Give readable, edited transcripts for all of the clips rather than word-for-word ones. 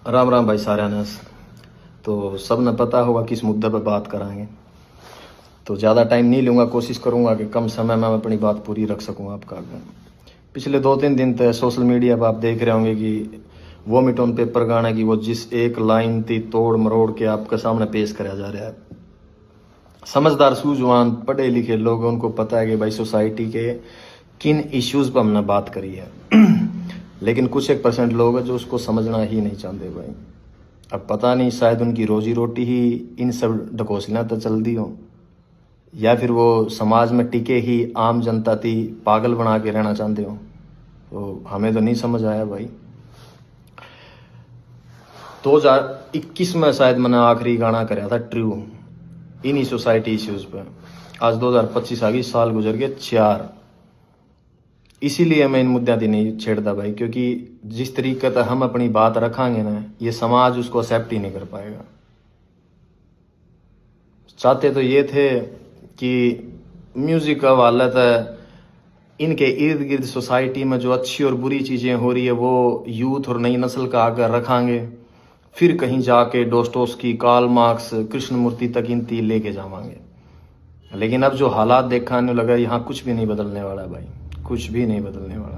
राम राम भाई सारे ने। तो सब ने पता होगा किस मुद्दे पर बात कराएंगे। तो ज़्यादा टाइम नहीं लूँगा, कोशिश करूँगा कि कम समय में अपनी बात पूरी रख सकूँ आपका आगे। पिछले 2-3 दिन तक सोशल मीडिया पर आप देख रहे होंगे कि वोमिट ऑन पेपर गाने की वो जिस एक लाइन थी तोड़ मरोड़ के आपके सामने पेश करा जा रहा है। समझदार सूझवान पढ़े लिखे लोग, उनको पता है कि भाई सोसाइटी के किन इश्यूज़ पर हमने बात करी है। लेकिन कुछ 1% लोग हैं जो उसको समझना ही नहीं चाहते भाई। अब पता नहीं, शायद उनकी रोजी रोटी ही इन सब ढकोसलियाँ तो चल दी हो, या फिर वो समाज में टिके ही आम जनता थी पागल बना के रहना चाहते हो। तो हमें तो नहीं समझ आया भाई। 2021 में शायद मैंने आखिरी गाना कराया था ट्रू इन्हीं सोसाइटी इश्यूज़ पे। आज 2025 आ गई, साल गुजर गए 4। इसीलिए मैं इन मुद्दों की नहीं छेड़ता भाई, क्योंकि जिस तरीके से हम अपनी बात रखांगे ना, ये समाज उसको एक्सेप्ट ही नहीं कर पाएगा। चाहते तो ये थे कि म्यूजिक का वाला था इनके इर्द गिर्द सोसाइटी में जो अच्छी और बुरी चीज़ें हो रही है वो यूथ और नई नस्ल का आकर रखांगे, फिर कहीं जाके डोस्टोव्स्की, कार्ल मार्क्स, कृष्णमूर्ति तक इनती लेके जावांगे। लेकिन अब जो हालात देखने लगा, यहाँ कुछ भी नहीं बदलने वाला भाई, कुछ भी नहीं बदलने वाला।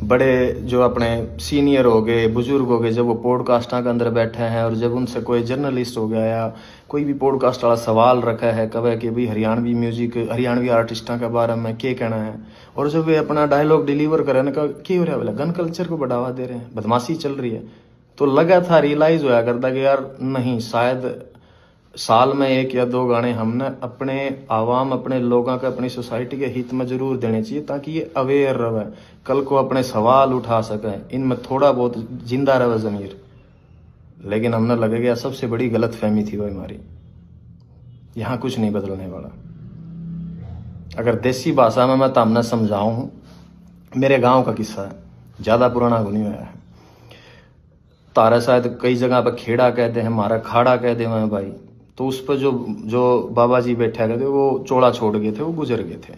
बड़े जो अपने सीनियर हो गए, बुजुर्ग हो गए, जब वो पॉडकास्टा के अंदर बैठे हैं और जब उनसे कोई जर्नलिस्ट हो गया या कोई भी पॉडकास्ट वाला सवाल रखा है कब कि भाई हरियाणवी म्यूजिक, हरियाणवी आर्टिस्टों के बारे में क्या कहना है, और जब वे अपना डायलॉग डिलीवर करें ना, क्या हो रहा है बोला, गन कल्चर को बढ़ावा दे रहे हैं, बदमाशी चल रही है, तो लगा था रियलाइज होया करता कि यार नहीं, शायद साल में 1 या 2 गाने हमने अपने आवाम, अपने लोगों के, अपनी सोसाइटी के हित में जरूर देने चाहिए, ताकि ये अवेयर रहे, कल को अपने सवाल उठा सके, इनमें थोड़ा बहुत जिंदा रहे ज़मीर। लेकिन हमने लगे गया सबसे बड़ी गलत फहमी थी वो हमारी। यहाँ कुछ नहीं बदलने वाला। अगर देसी भाषा में मैं तामना समझाऊँ, मेरे गाँव का किस्सा है, ज़्यादा पुराना नहीं हुआ है। तारा शायद कई जगह पर खेड़ा कहते हैं, हमारा खाड़ा कहते हैं भाई। तो उस पर जो बाबा जी बैठे गए थे वो चोला छोड़ गए थे, वो गुजर गए थे।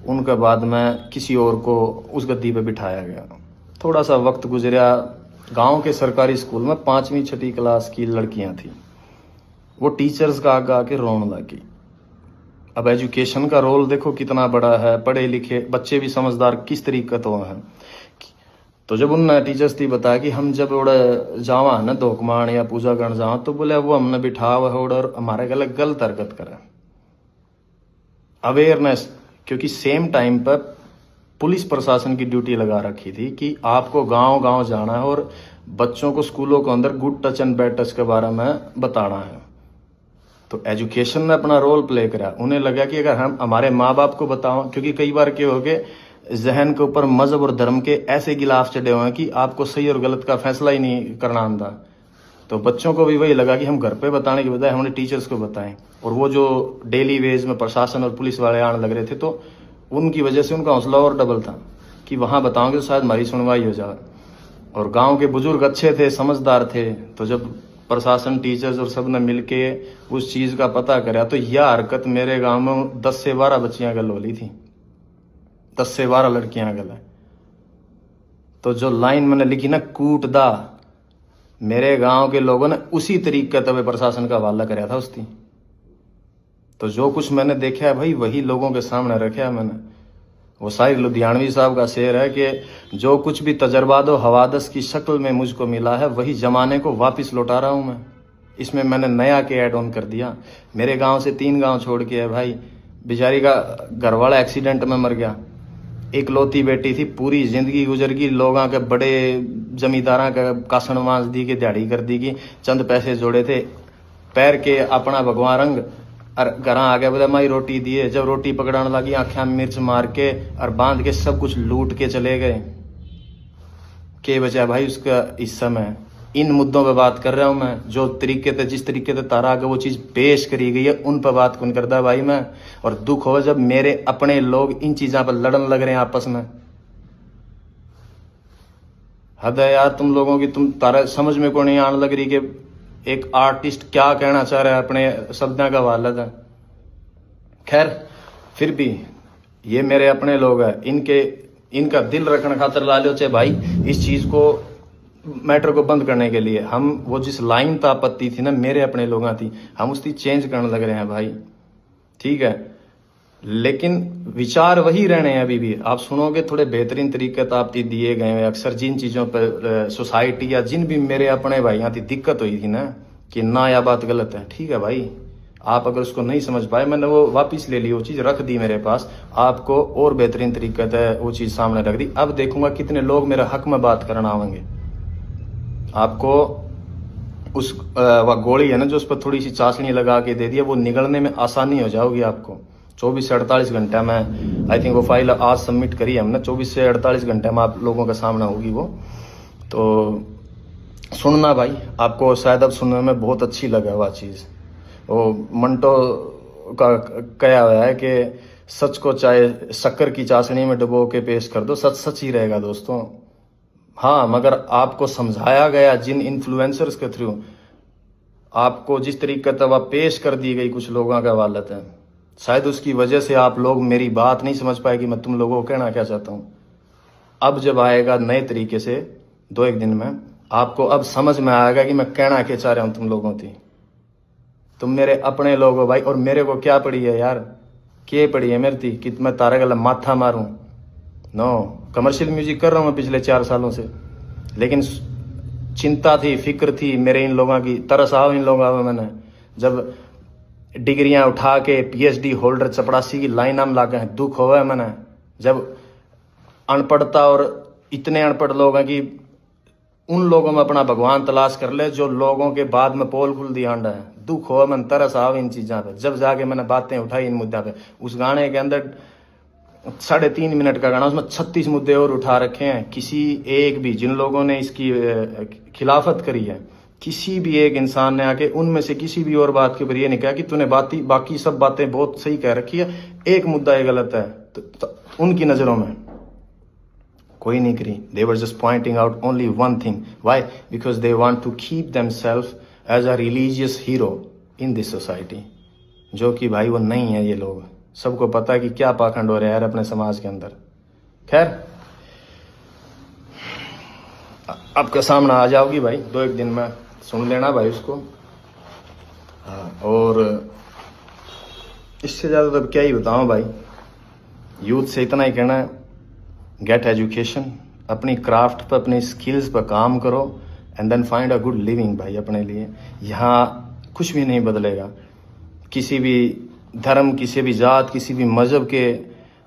उनके बाद में किसी और को उस गद्दी पे बिठाया गया। थोड़ा सा वक्त गुजरा, गांव के सरकारी स्कूल में 5वीं 6ठी क्लास की लड़कियां थी, वो टीचर्स का आगे आके रोने लगी। अब एजुकेशन का रोल देखो कितना बड़ा है, पढ़े लिखे बच्चे भी समझदार किस तरीके तो हैं। तो जब उन टीचर्स थी बताया कि हम जब उड़ जावा ना धोकमान या पूजा करने जावा, तो बोले वो हमने बिठा हुआ और हमारे गलत गलत हरकत करे। अवेयरनेस, क्योंकि सेम टाइम पर पुलिस प्रशासन की ड्यूटी लगा रखी थी कि आपको गांव गांव जाना है और बच्चों को स्कूलों के अंदर good touch and bad touch के बारे में बताना है। तो एजुकेशन ने अपना रोल प्ले करा। उन्हें लगा कि अगर हम हमारे माँ बाप को बताओ, क्योंकि कई बार क्या हो गए, जहन के ऊपर मजहब और धर्म के ऐसे गिलाफ चढ़े हुए हैं कि आपको सही और गलत का फैसला ही नहीं करना आंदा। तो बच्चों को भी वही लगा कि हम घर पे बताने की बजाय हमने टीचर्स को बताएं। और वो जो डेली वेज में प्रशासन और पुलिस वाले आने लग रहे थे, तो उनकी वजह से उनका हौसला और डबल था कि वहाँ बताओगे तो शायद हमारी सुनवाई हो जाए। और गाँव के बुजुर्ग अच्छे थे, समझदार थे, तो जब प्रशासन, टीचर्स और सब ने मिलके उस चीज़ का पता करा, तो यह हरकत मेरे गाँव में 10 से 12 बच्चियाँ गल होली थी, 10 से 12 लड़कियां गल है। तो जो लाइन मैंने लिखी ना, कूट दा, मेरे गांव के लोगों ने उसी तरीके तब प्रशासन का हवाला कराया था उसकी। तो जो कुछ मैंने देखा है भाई, वही लोगों के सामने रखा है मैंने। वो शायद लुधियानवी साहब का शेर है कि जो कुछ भी तजर्बा दो हवादस की शक्ल में मुझको मिला है, वही जमाने को वापस लौटा रहा हूं मैं। इसमें मैंने नया के ऐड ऑन कर दिया। मेरे गाँव से 3 गाँव छोड़ के है भाई, बेचारी का घरवाला एक्सीडेंट में मर गया, इकलौती बेटी थी, पूरी जिंदगी गुजर गई, लोगों के बड़े जमींदारा का कासण मांस दी के दिहाड़ी कर दी की, चंद पैसे जोड़े थे, पैर के अपना भगवान रंग और घर आ गया, बोले माई रोटी दिए। जब रोटी पकड़ाने लगी, आँखें में मिर्च मार के और बांध के सब कुछ लूट के चले गए। के बचा भाई उसका हिस्सा में। इन मुद्दों पे बात कर रहा हूं मैं, जो तरीके से, जिस तरीके से तारा आगे वो चीज पेश करी गई है, उन पर बात कौन करता भाई मैं। और दुख हो जब मेरे अपने लोग इन चीजों पर लड़न लग रहे हैं आपस में। हद है यार तुम लोगों की, तुम तारा समझ में को नहीं आने लग रही कि एक आर्टिस्ट क्या कहना चाह रहा है अपने शब्दों का हवाला था। खैर फिर भी ये मेरे अपने लोग हैं, इनका दिल रखने खातर ला लो चाहे भाई, इस चीज को मैटर को बंद करने के लिए हम वो जिस लाइन ता आपत्ति थी ना मेरे अपने लोगों थी, हम उसकी चेंज करने लग रहे हैं भाई, ठीक है। लेकिन विचार वही रहने हैं अभी भी। आप सुनोगे थोड़े बेहतरीन तरीके तो आप दिए गए हैं। अक्सर जिन चीज़ों पर सोसाइटी या जिन भी मेरे अपने भाइयों की दिक्कत हुई थी ना कि ना यह बात गलत है, ठीक है भाई, आप अगर उसको नहीं समझ पाए, मैंने वो वापस ले ली, वो चीज़ रख दी मेरे पास, आपको और बेहतरीन तरीके से वो चीज़ सामने रख दी। अब देखूंगा कितने लोग मेरे हक में बात करना आवेंगे। आपको उस वह गोली है ना जो उस पर थोड़ी सी चाशनी लगा के दे दिया, वो निगलने में आसानी हो जाओगी आपको। 24 से 48 घंटे में, आई थिंक वो फाइल आज सबमिट करी है हमने, 24 से 48 घंटे में आप लोगों के सामने होगी वो। तो सुनना भाई, आपको शायद अब सुनने में बहुत अच्छी लगे वह चीज़। वो मंटो का कहा हुआ है कि सच को चाहे शक्कर की चाशनी में डुबो के पेश कर दो, सच सच ही रहेगा दोस्तों। हाँ, मगर आपको समझाया गया जिन इन्फ्लुएंसर्स के थ्रू, आपको जिस तरीके से वह पेश कर दी गई कुछ लोगों का वालत है, शायद उसकी वजह से आप लोग मेरी बात नहीं समझ पाए कि मैं तुम लोगों को कहना क्या चाहता हूँ। अब जब आएगा नए तरीके से 2-1 दिन में, आपको अब समझ में आएगा कि मैं कहना क्या चाह रहा हूँ तुम लोगों की। तुम मेरे अपने लोग हो भाई, और मेरे को क्या पड़ी है यार, क्या पड़ी है मेरी थी कि मैं तारे गला माथा मारूं? नो, कमर्शियल म्यूजिक कर रहा हूँ मैं पिछले 4 सालों से, लेकिन चिंता थी, फिक्र थी मेरे इन लोगों की, तरस आओ इन लोगों में। मैंने जब डिग्रियां उठा के PhD होल्डर चपड़ासी की लाइन में लागे हैं, दुख हुआ है मैंने। जब अनपढ़ता और इतने अनपढ़ लोग हैं कि उन लोगों में अपना भगवान तलाश कर ले जो लोगों के बाद में पोल खुल दिया अंडा है, दुख हो, मन तरस आओ इन चीज़ों पे। जब जाके मैंने बातें उठाई इन मुद्दों पे, उस गाने के अंदर 3.5 मिनट का गाना, उसमें 36 मुद्दे और उठा रखे हैं। किसी एक भी, जिन लोगों ने इसकी खिलाफत करी है, किसी भी एक इंसान ने आके उनमें से किसी भी और बात के ऊपर ये नहीं कहा कि तूने बाकी सब बातें बहुत सही कह रखी है, एक मुद्दा ये गलत है, तो उनकी नज़रों में कोई नहीं करी। They were just pointing out only one thing. Why? Because they want to keep themselves as a religious hero in this society. जो कि भाई वो नहीं है। ये लोग सबको पता है कि क्या पाखंड हो रहा है यार अपने समाज के अंदर। खैर, आपका सामना आ जाओगी भाई 2-1 दिन में, सुन लेना भाई उसको। और इससे ज़्यादा तो क्या ही बताऊँ भाई, यूथ से इतना ही कहना है, गेट एजुकेशन, अपनी क्राफ्ट पर, अपनी स्किल्स पर काम करो, and then find a good living भाई अपने लिए। यहाँ कुछ भी नहीं बदलेगा। किसी भी धर्म, किसी भी जात, किसी भी मज़हब के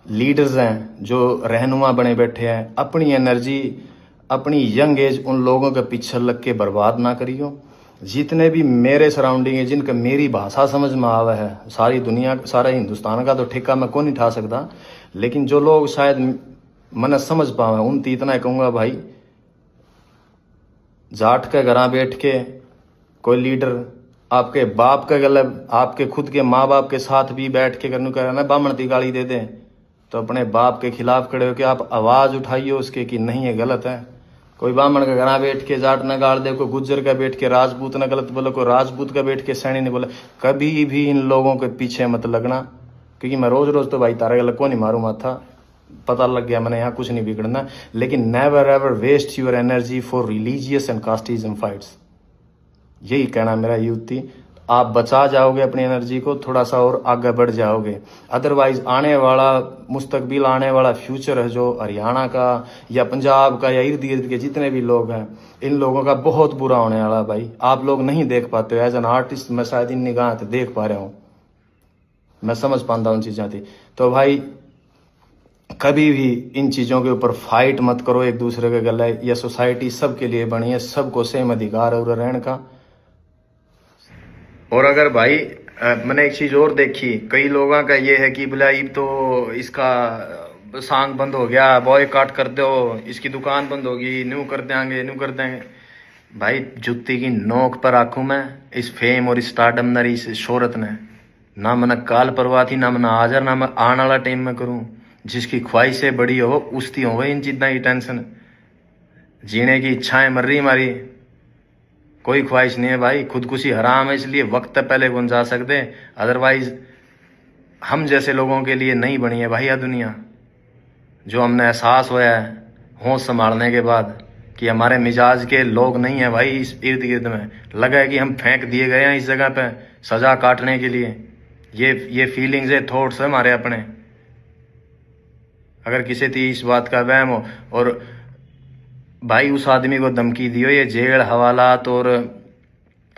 लीडर्स हैं जो रहनुमा बने बैठे हैं, अपनी एनर्जी, अपनी यंग एज उन लोगों के पीछे लग के बर्बाद ना करियो। जितने भी मेरे सराउंडिंग है, जिनका मेरी भाषा समझ में आवा है, सारी दुनिया, सारा हिंदुस्तान का तो ठेका मैं कौन नहीं उठा सकता, लेकिन जो लोग शायद मन समझ पावे, उन इतना कहूँगा भाई, जाट के घर बैठ के कोई लीडर आपके बाप के गले, आपके खुद के माँ बाप के साथ भी बैठ के करना बामण ती गाली दे दें, तो अपने बाप के खिलाफ खड़े होकर आप आवाज़ उठाइए उसके कि नहीं ये गलत है। कोई ब्राह्मण का घर बैठ के जाट न गाड़ दे, कोई गुज्जर का बैठ के राजपूत न गलत बोले, कोई राजपूत का बैठ के सैनी नहीं बोले। कभी भी इन लोगों के पीछे मत लगना, क्योंकि मैं रोज़ रोज़ तो भाई तारे गलत को नहीं मारूँ माथा, पता लग गया मैंने, यहाँ कुछ नहीं बिगड़ना। लेकिन never ever waste your energy for religious and casteism fights. यही कहना मेरा यूथ थी। आप बचा जाओगे अपनी एनर्जी को, थोड़ा सा और आगे बढ़ जाओगे। अदरवाइज आने वाला मुस्तकबिल, आने वाला फ्यूचर है जो हरियाणा का या पंजाब का या इर्द गिर्द के जितने भी लोग हैं, इन लोगों का बहुत बुरा होने वाला भाई। आप लोग नहीं देख पाते हो। एज एन आर्टिस्ट मैं शायद इन निगाह से देख पा रहा हूँ, मैं समझ पाता हूँ उन चीज़ें थी। तो भाई कभी भी इन चीज़ों के ऊपर फाइट मत करो एक दूसरे के गले। यह सोसाइटी सबके लिए बनी है, सबको सेम अधिकार है रहने का। और अगर भाई मैंने एक चीज़ और देखी, कई लोगों का ये है कि बोला ये तो इसका सॉन्ग बंद हो गया, बॉयकॉट कर दो, इसकी दुकान बंद होगी, न्यू कर देंगे, न्यू कर देंगे। भाई जुत्ती की नोक पर आंखों में इस फेम और इस स्टारडम ने, इस शोहरत ने, ना मैंने काल परवाह थी, ना मैंने हाजर, ना मैं आने वाला टाइम में करूँ। जिसकी ख्वाहिशें बड़ी हो उसकी हो इन चीज़ों की टेंशन। जीने की इच्छाएं मर रही हमारी, कोई ख्वाहिश नहीं है भाई। खुदकुशी हराम है, इसलिए वक्त पहले कौन जा सकते, अदरवाइज हम जैसे लोगों के लिए नहीं बनी है भाई यह दुनिया। जो हमने एहसास होया है होश संभालने के बाद कि हमारे मिजाज के लोग नहीं है भाई इस इर्द गिर्द में, लगा है कि हम फेंक दिए गए हैं इस जगह पे सजा काटने के लिए। ये फीलिंग्स है, थॉट्स है हमारे अपने। अगर किसी थी इस बात का वहम हो, और भाई उस आदमी को धमकी दियो ये जेल हवालात और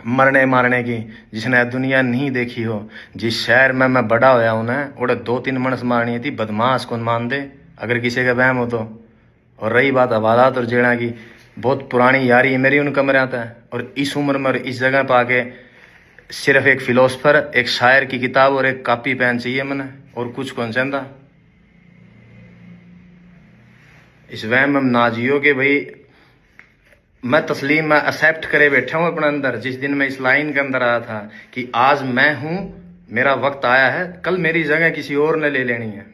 मरने मारने की, जिसने दुनिया नहीं देखी हो। जिस शहर में मैं बड़ा होया हूं ना, उड़े 2-3 मनस मारनी थी, बदमाश कौन मान दे अगर किसी का वहम हो तो। और रही बात हवालात और जेड़ा की, बहुत पुरानी यारी है मेरी उन कमरे आता है। और इस उम्र में और इस जगह पर आके सिर्फ एक फिलोसफर, एक शायर की किताब और एक कॉपी पेन चाहिए मैंने, और कुछ कौन चाहता। इस वहम में ना जियो कि भाई मैं तस्लीम में एक्सेप्ट करे बैठा हूं अपने अंदर। जिस दिन मैं इस लाइन के अंदर आया था कि आज मैं हूं, मेरा वक्त आया है, कल मेरी जगह किसी और ने ले लेनी है,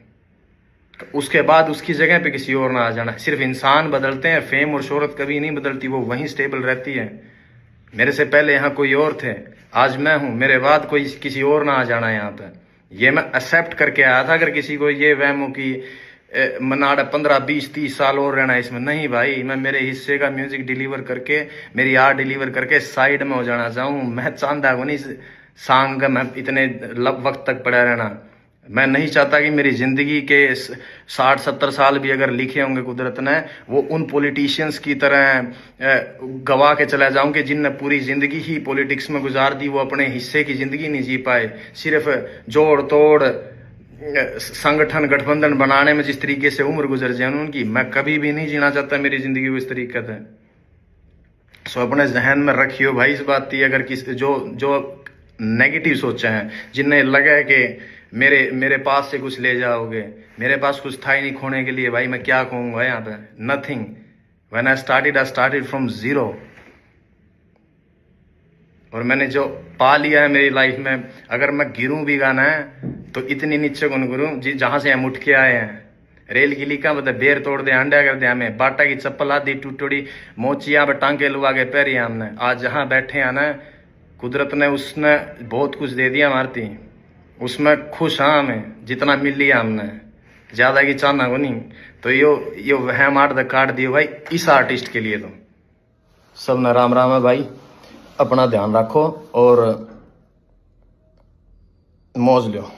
तो उसके बाद उसकी जगह पे किसी और ना आ जाना। सिर्फ इंसान बदलते हैं, फेम और शोहरत कभी नहीं बदलती, वो वहीं स्टेबल रहती है। मेरे से पहले यहाँ कोई और थे, आज मैं हूं, मेरे बाद कोई किसी और ना आ जाना यहाँ पे। ये मैं एक्सेप्ट करके आया था। अगर किसी को ये वहम हो कि मनाड़ा 15-20-30 साल और रहना है इसमें, नहीं भाई, मैं मेरे हिस्से का म्यूजिक डिलीवर करके, मेरी आर्ट डिलीवर करके साइड में हो जाना चाहूँ। मैं चाहता हूँ नहीं सांग का मैं इतने वक्त तक पड़ा रहना। मैं नहीं चाहता कि मेरी जिंदगी के 60-70 साल भी अगर लिखे होंगे कुदरत ने, वो उन पॉलिटिशियंस की तरह गवा के चला जाऊं कि जिनने पूरी जिंदगी ही पॉलिटिक्स में गुजार दी, वो अपने हिस्से की जिंदगी नहीं जी पाए। सिर्फ जोड़ तोड़ संगठन गठबंधन बनाने में जिस तरीके से उम्र गुजर जाए उनकी, मैं कभी भी नहीं जीना चाहता मेरी जिंदगी को इस तरीके से। सो अपने जहन में रखियो भाई इस बात की। अगर किस जो नेगेटिव सोचे हैं, जिन्हें लगा है कि मेरे पास से कुछ ले जाओगे, मेरे पास कुछ था ही नहीं खोने के लिए, भाई मैं क्या कहूंगा यहाँ पे, nothing. When I started from zero. और मैंने जो पा लिया है मेरी लाइफ में, अगर मैं गिरूं भी गाना है तो इतनी नीचे कौन गिरूं जहां से हम उठ के आए हैं। रेल की लीका मतलब बेर तोड़ दे, अंडा कर दे हमें, बाटा की चप्पल आधी टूटोड़ी मोचिया पे टांके लुआ के पैरी हमने। आज जहां बैठे हैं ना, कुदरत ने उसने बहुत कुछ दे दिया मारती, उसमें खुश हाँ हमें जितना मिल लिया हमने, ज्यादा की चाहना को नहीं। तो यो वह आर्ट काट दियो भाई इस आर्टिस्ट के लिए। तो सब न राम राम है भाई, अपना ध्यान रखो और मौज लो।